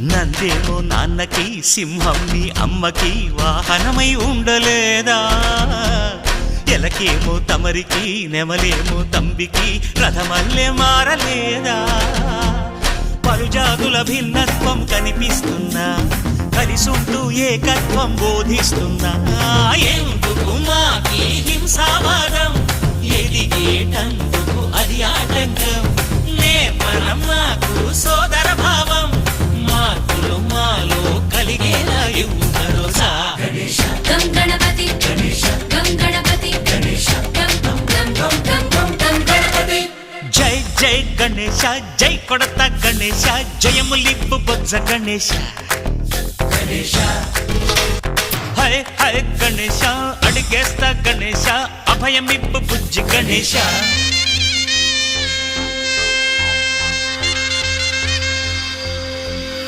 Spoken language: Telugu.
నందేమో నాన్నకి సింహం నీ అమ్మకి వాహనమై ఉండలేదా ఎలకేమో తమరికి నెమలేమో తంబికి రథమల్లే మారలేదా పలుజాతుల భిన్నత్వం కనిపిస్తున్నా కలిసుంటూ ఏకత్వం బోధిస్తున్నా ఎందుకు మాకి హింసావాదం ఎదిగేటందుకు అది ఆటంకం నేర్పరం నాకు సోదర భావం మార్పులు మాలో కలిగేలా ఇవ్వు భరోసా గం గణపతి గం గణపతి గం గం గం గం గం గం గణపతి జై జై గణేశ జై కొడత గణేశ జయములిప్పు బొజ్జ గణేశ హై హై గణేశ అడిగేస్తా గణేశ అభయమిప్పు బుజ్జి గణేశ